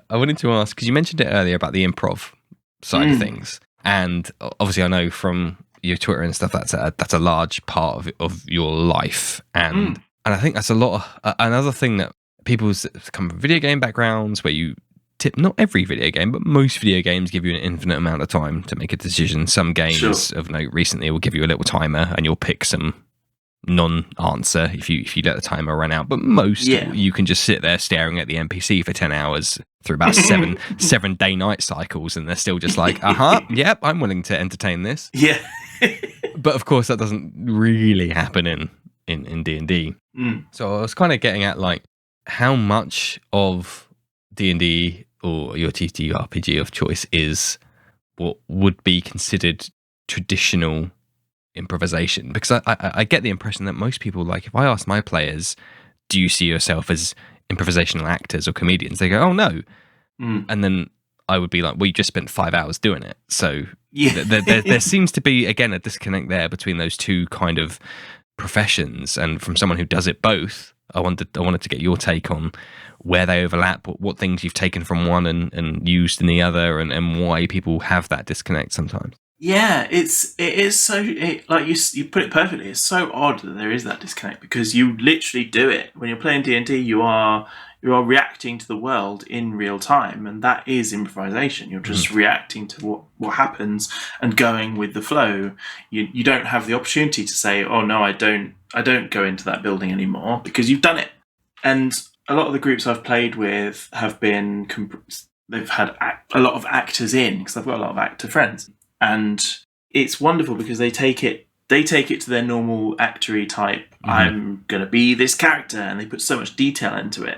ask, because you mentioned it earlier about the improv side of things, and obviously I know from your Twitter and stuff that's a large part of your life, and I think that's a lot of, another thing that people come from video game backgrounds where you tip, not every video game, but most video games give you an infinite amount of time to make a decision. Some games of note recently will give you a little timer and you'll pick some non-answer if you let the timer run out. But most you can just sit there staring at the NPC for 10 hours through about seven day-night cycles, and they're still just like, yep, I'm willing to entertain this. Yeah. But of course that doesn't really happen in D&D. So I was kind of getting at, like, how much of D&D or your TTRPG of choice is what would be considered traditional improvisation? Because I get the impression that most people, like, if I ask my players, do you see yourself as improvisational actors or comedians? They go, oh, no. And then I would be like, well, you just spent 5 hours doing it. So there seems to be, again, a disconnect there between those two kind of professions. And from someone who does it both, I wanted to get your take on where they overlap, what things you've taken from one and used in the other, and why people have that disconnect sometimes. Yeah, it is so, like you put it perfectly. It's so odd that there is that disconnect, because you literally do it when you're playing D&D. You are reacting to the world in real time, and that is improvisation. You're just reacting to what happens and going with the flow. You don't have the opportunity to say, oh no, I don't go into that building anymore, because you've done it. And a lot of the groups I've played with have been they've had a lot of actors in, because I've got a lot of actor friends. And it's wonderful because they take it to their normal actory type. I'm going to be this character, and they put so much detail into it.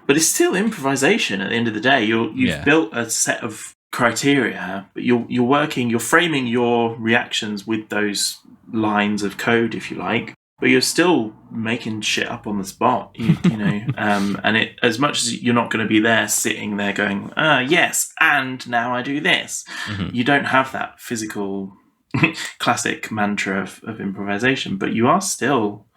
But it's still improvisation at the end of the day. You've built a set of criteria, but you're framing your reactions with those lines of code, if you like. But you're still making shit up on the spot, you know. And it, as much as you're not going to be there sitting there going, yes, and now I do this. You don't have that physical classic mantra of improvisation, but you are still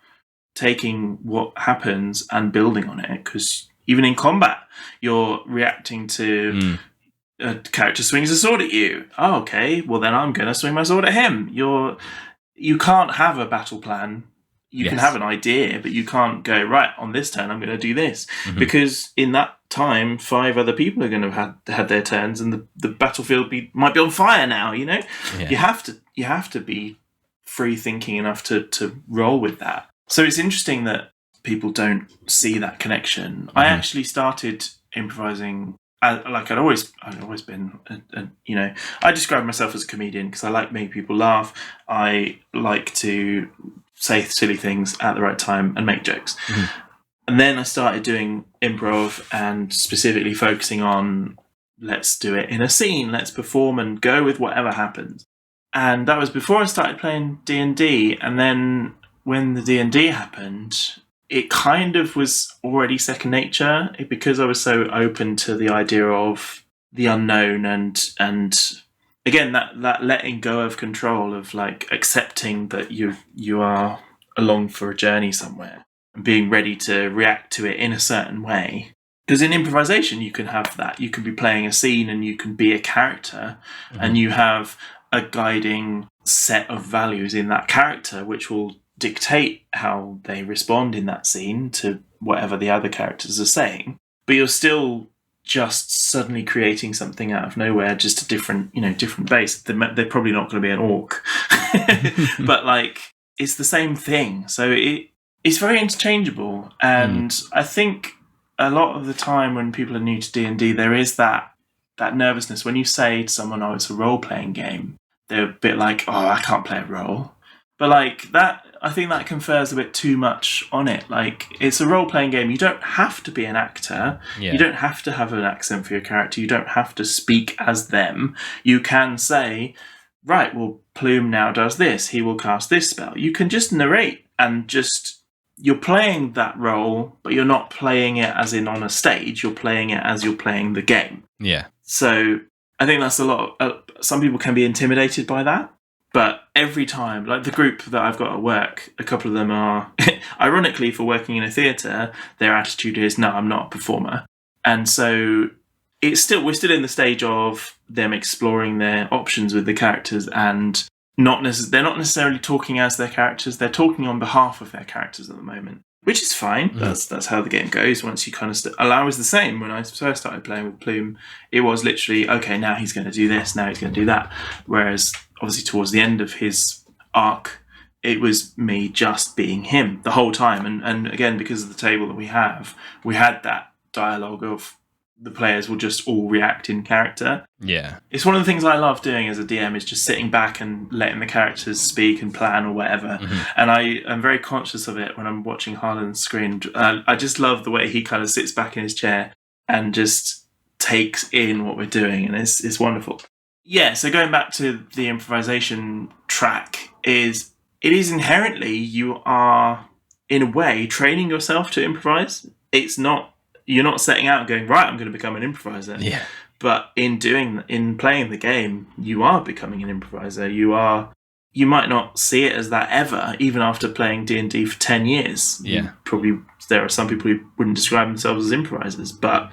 taking what happens and building on it, because even in combat, you're reacting to a character swings a sword at you. Oh, okay, well then I'm going to swing my sword at him. You can't have a battle plan. You can have an idea, but you can't go, right, on this turn I'm going to do this. Because in that time, 5 other people are going to have had their turns, and the battlefield might be on fire now, you know? You have to be free thinking enough to roll with that. So it's interesting that people don't see that connection. I actually started improvising, like I'd always been, you know, I describe myself as a comedian because I like making people laugh. I like to say silly things at the right time and make jokes. And then I started doing improv and specifically focusing on, let's do it in a scene, let's perform and go with whatever happens. And that was before I started playing D&D. And then when the D&D happened, it kind of was already second nature, because I was so open to the idea of the unknown and again, that letting go of control, of like accepting that you are along for a journey somewhere and being ready to react to it in a certain way. Because in improvisation, you can have that. You can be playing a scene and you can be a character, and you have a guiding set of values in that character, which will dictate how they respond in that scene to whatever the other characters are saying. But you're still just suddenly creating something out of nowhere, just a different base. They're probably not going to be an orc, but like it's the same thing. So it's very interchangeable, and I think a lot of the time when people are new to D&D, there is that nervousness when you say to someone, "Oh, it's a role-playing game." They're a bit like, "Oh, I can't play a role," but like that. I think that confers a bit too much on it. Like, it's a role-playing game. You don't have to be an actor. You don't have to have an accent for your character. You don't have to speak as them. You can say, right, well, Plume now does this. He will cast this spell. You can just narrate and you're playing that role, but you're not playing it as in on a stage. You're playing it as you're playing the game. Yeah. So I think that's a lot. Some people can be intimidated by that. But every time, like the group that I've got at work, a couple of them are, ironically, for working in a theatre, their attitude is, no, I'm not a performer. And so we're still in the stage of them exploring their options with the characters, and they're not necessarily talking as their characters, they're talking on behalf of their characters at the moment, which is fine. That's how the game goes. Once you kind of I was the same when I first started playing with Plume. It was literally, okay, now he's going to do this, now he's going to do that. Whereas obviously towards the end of his arc, it was me just being him the whole time. And again, because of the table that we had that dialogue of, the players will just all react in character. Yeah. It's one of the things I love doing as a DM is just sitting back and letting the characters speak and plan or whatever. And I am very conscious of it when I'm watching Harlan's screen. I just love the way he kind of sits back in his chair and just takes in what we're doing, and it's wonderful. Yeah, so going back to the improvisation track, it is inherently, you are, in a way, training yourself to improvise. You're not setting out and going, right, I'm going to become an improviser. Yeah. But in playing the game, you are becoming an improviser. You might not see it as that ever, even after playing D&D for 10 years. Yeah. Probably there are some people who wouldn't describe themselves as improvisers, but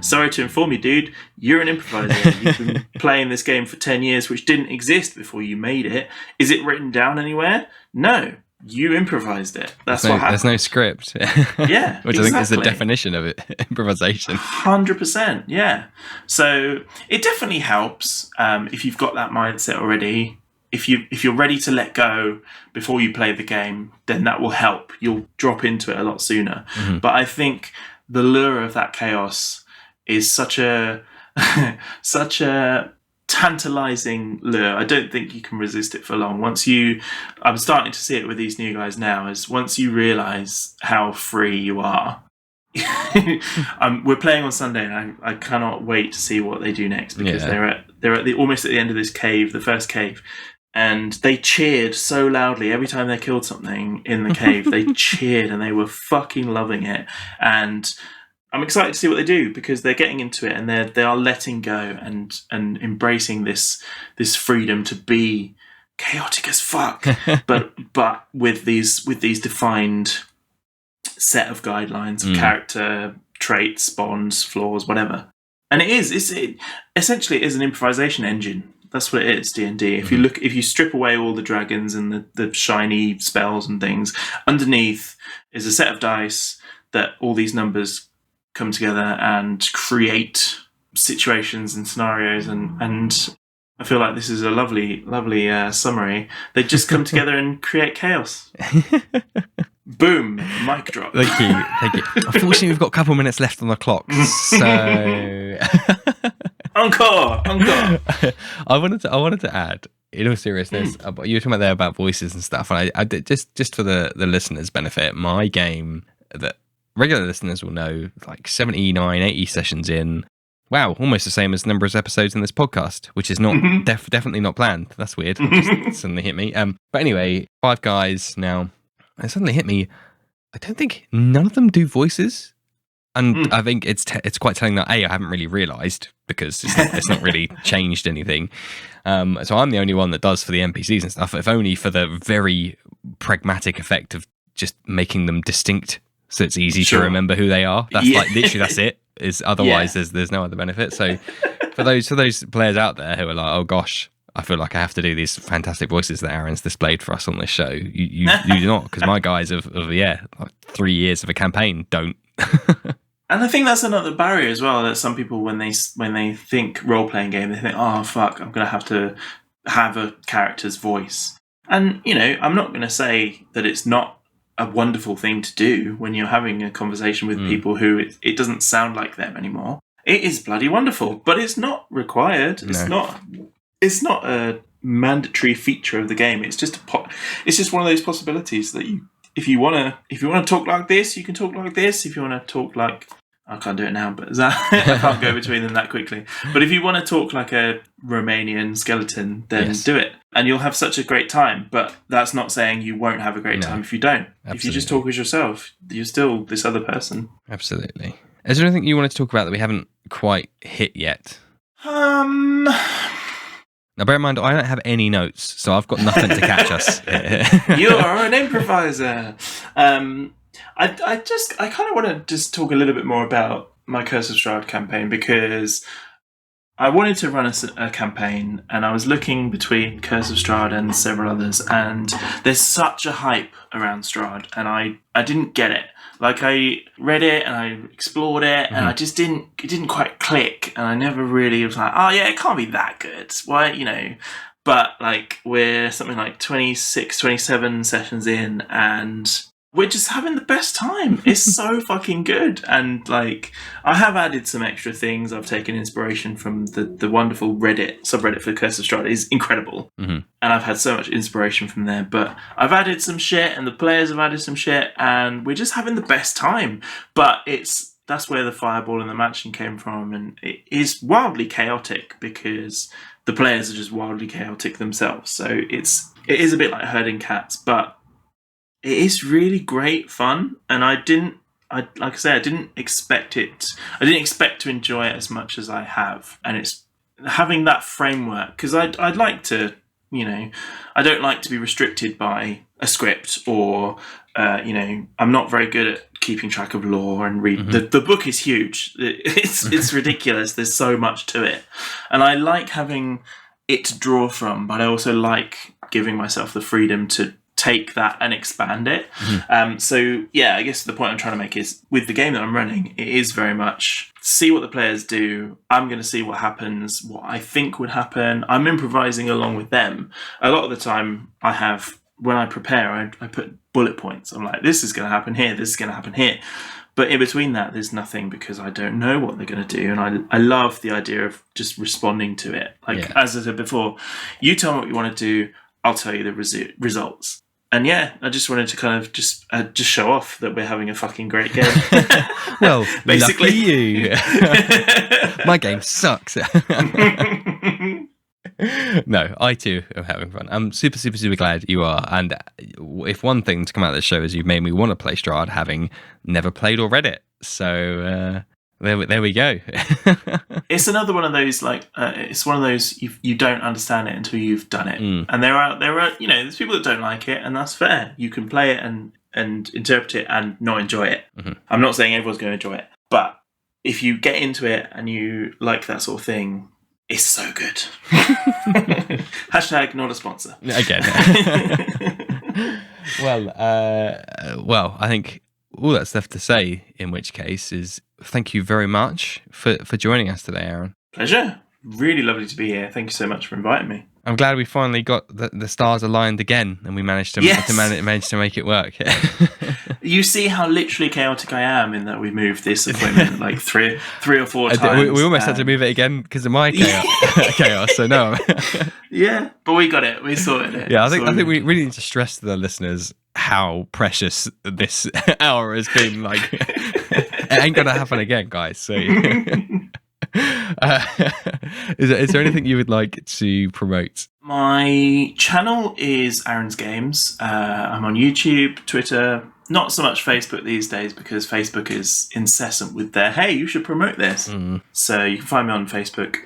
sorry to inform you, dude, you're an improviser. You've been playing this game for 10 years, which didn't exist before you made it. Is it written down anywhere? No. You improvised it. That's what happened. There's no script. Yeah, which I think is the definition of it, improvisation. 100%, yeah. So it definitely helps if you've got that mindset already. If you're ready to let go before you play the game, then that will help. You'll drop into it a lot sooner. But I think the lure of that chaos is such a tantalizing lure. I don't think you can resist it for long. I'm starting to see it with these new guys now, is once you realize how free you are. We're playing on Sunday, and I cannot wait to see what they do next, because they're almost at the end of this cave, the first cave, and they cheered so loudly every time they killed something in the cave. They cheered, and they were fucking loving it. And I'm excited to see what they do, because they're getting into it, and they are letting go and embracing this freedom to be chaotic as fuck, but with these defined set of guidelines of character traits, bonds, flaws, whatever. And it essentially is an improvisation engine. That's what it is, D&D. If you strip away all the dragons and the shiny spells and things, underneath is a set of dice that all these numbers come together and create situations and scenarios, and I feel like this is a lovely summary. They just come together and create chaos. Boom, mic drop. Thank you. Unfortunately, we've got a couple of minutes left on the clock, so encore. I wanted to add, in all seriousness, you were talking about there about voices and stuff, and I did, just for the listeners' benefit, my game that regular listeners will know, like 79, 80 sessions in. Wow, almost the same as the number of episodes in this podcast, which is not definitely not planned. That's weird. It just suddenly hit me. But anyway, 5 guys now. It suddenly hit me. I don't think none of them do voices, and I think it's quite telling that I haven't really realised, because it's not really changed anything. So I'm the only one that does for the NPCs and stuff. If only for the very pragmatic effect of just making them distinct, so it's easy to remember who they are. That's like literally that's it. Is otherwise there's no other benefit. So for those players out there who are like, oh gosh, I feel like I have to do these fantastic voices that Aaron's displayed for us on this show. You do not, because my guys of like 3 years of a campaign don't. And I think that's another barrier as well, that some people, when they think role playing game, they think, oh fuck, I'm gonna have to have a character's voice. And I'm not gonna say that it's not a wonderful thing to do when you're having a conversation with people who it doesn't sound like them anymore. It is bloody wonderful, but it's not required. No. It's not a mandatory feature of the game. It's just it's just one of those possibilities that if you want to talk like this, you can talk like this. If you want to talk like, I can't do it now, but I can't go between them that quickly. But if you want to talk like a Romanian skeleton, then do it. And you'll have such a great time. But that's not saying you won't have a great time if you don't. Absolutely. If you just talk as yourself, you're still this other person. Absolutely. Is there anything you wanted to talk about that we haven't quite hit yet? Now, bear in mind, I don't have any notes, so I've got nothing to catch us. You're an improviser. I kind of want to just talk a little bit more about my Curse of Strahd campaign, because I wanted to run a campaign, and I was looking between Curse of Strahd and several others, and there's such a hype around Strahd, and I didn't get it. Like, I read it and I explored it, and it didn't quite click, and I never really was like, oh yeah, it can't be that good. Why, But like, we're something like 26, 27 sessions in, and we're just having the best time. It's so fucking good. And like, I have added some extra things. I've taken inspiration from the wonderful Reddit subreddit for Curse of Strahd. It's incredible. And I've had so much inspiration from there. But I've added some shit, and the players have added some shit, and we're just having the best time. But that's where the fireball and the mansion came from, and it is wildly chaotic because the players are just wildly chaotic themselves. So it is a bit like herding cats, but it is really great fun, and I didn't expect it. I didn't expect to enjoy it as much as I have, and it's having that framework, because I'd like to, I don't like to be restricted by a script or, I'm not very good at keeping track of lore and read. The book is huge. It's ridiculous. There's so much to it, and I like having it to draw from, but I also like giving myself the freedom to take that and expand it. So yeah, I guess the point I'm trying to make is, with the game that I'm running, it is very much see what the players do. I'm going to see what happens, what I think would happen. I'm improvising along with them. A lot of the time when I prepare, I put bullet points. I'm like, this is going to happen here, this is going to happen here. But in between that, there's nothing, because I don't know what they're going to do. And I love the idea of just responding to it. As I said before, you tell me what you want to do, I'll tell you the results. And yeah, I just wanted to kind of just show off that we're having a fucking great game. Well, basically, lucky you. My game sucks. No, I too am having fun. I'm super, super, super glad you are. And if one thing to come out of the show is you've made me want to play Strahd, having never played or read it. So there we go. It's another one of those, it's one of those you don't understand it until you've done it. And there are there's people that don't like it, and that's fair. You can play it and interpret it and not enjoy it. I'm not saying everyone's going to enjoy it, but if you get into it and you like that sort of thing, it's so good. Hashtag not a sponsor. Again. Well, I think all that's left to say, in which case, is thank you very much for joining us today, Aaron. Pleasure. Really lovely to be here. Thank you so much for inviting me. I'm glad we finally got the stars aligned again, and we managed to manage to make it work. You see how literally chaotic I am, in that we moved this appointment like three or four times. We almost had to move it again because of my chaos. So no. Yeah, but we got it. We sorted it. Yeah, I think we really need to stress to the listeners how precious this hour has been. Like, it ain't gonna happen again, guys. So. Is there anything you would like to promote? My channel is Aaron's Games. I'm on YouTube, Twitter, not so much Facebook these days, because Facebook is incessant with their, hey, you should promote this. So you can find me on Facebook.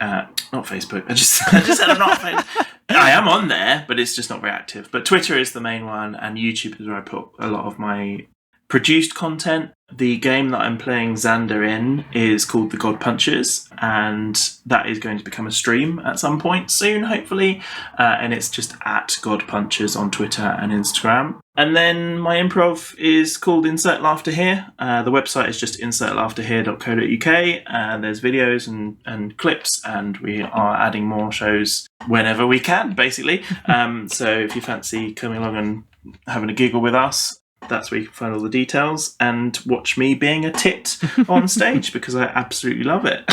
Not Facebook. I just said I'm not on Facebook. I am on there, but it's just not very active. But Twitter is the main one, and YouTube is where I put a lot of my produced content. The game that I'm playing Xander in is called The God Punchers, and that is going to become a stream at some point soon, hopefully. And it's just at God Punchers on Twitter and Instagram. And then my improv is called Insert Laughter Here. The website is just insertlaughterhere.co.uk. There's videos and clips, and we are adding more shows whenever we can, basically. So if you fancy coming along and having a giggle with us, that's where you can find all the details, and watch me being a tit on stage, because I absolutely love it.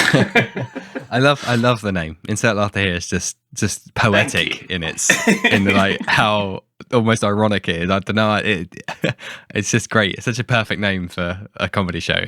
I love the name. Insert Laughter Here is just poetic in like how almost ironic it is. I don't know. It's just great. It's such a perfect name for a comedy show.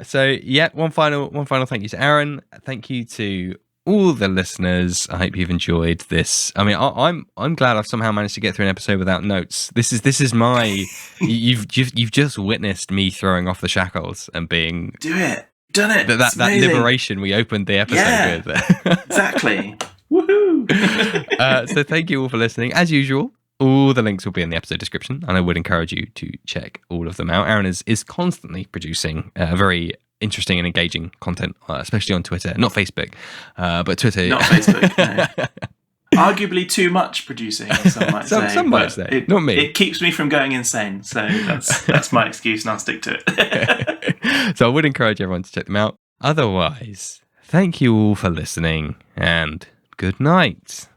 So yeah, one final thank you to Aaron. Thank you to all the listeners. I hope you've enjoyed this. I mean, I'm glad I've somehow managed to get through an episode without notes. This is my you've just witnessed me throwing off the shackles and being done it. That liberation we opened the episode with. Exactly. Woohoo! So thank you all for listening. As usual, all the links will be in the episode description, and I would encourage you to check all of them out. Aaron is constantly producing very interesting and engaging content, especially on Twitter, not Facebook, but Twitter. Not Facebook. No. Arguably too much producing, some might say. Some might say, not me. It keeps me from going insane, so that's my excuse, and I'll stick to it. So I would encourage everyone to check them out. Otherwise, thank you all for listening, and good night.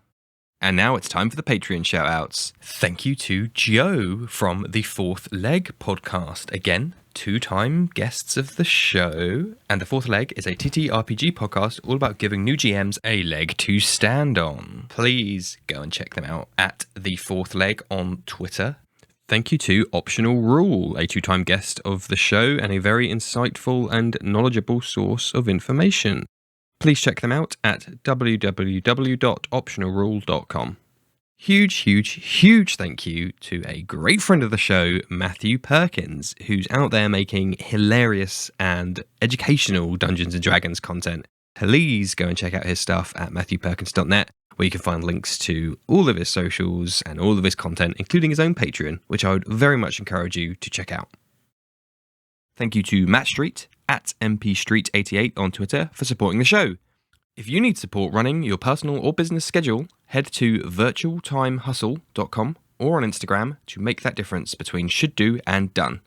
And now it's time for the Patreon shout-outs. Thank you to Joe from the Fourth Leg podcast. Again, 2-time guests of the show. And the Fourth Leg is a TTRPG podcast all about giving new GMs a leg to stand on. Please go and check them out at the Fourth Leg on Twitter. Thank you to Optional Rule, a 2-time guest of the show and a very insightful and knowledgeable source of information. Please check them out at www.optionalrule.com. Huge thank you to a great friend of the show, Matthew Perkins, who's out there making hilarious and educational Dungeons & Dragons content. Please go and check out his stuff at matthewperkins.net, where you can find links to all of his socials and all of his content, including his own Patreon, which I would very much encourage you to check out. Thank you to Matt Street at mpstreet88 on Twitter for supporting the show. If you need support running your personal or business schedule, head to virtualtimehustle.com or on Instagram to make that difference between should do and done.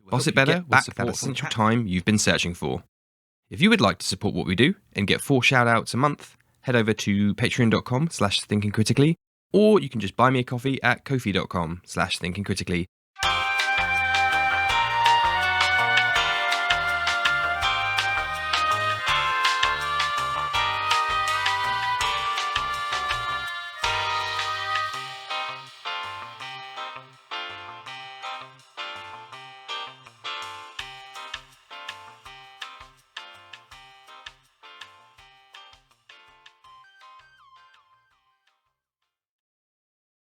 Boss it better with that essential time you've been searching for. If you would like to support what we do and get 4 shout-outs a month, head over to patreon.com/thinkingcritically, or you can just buy me a coffee at ko-fi.com/thinkingcritically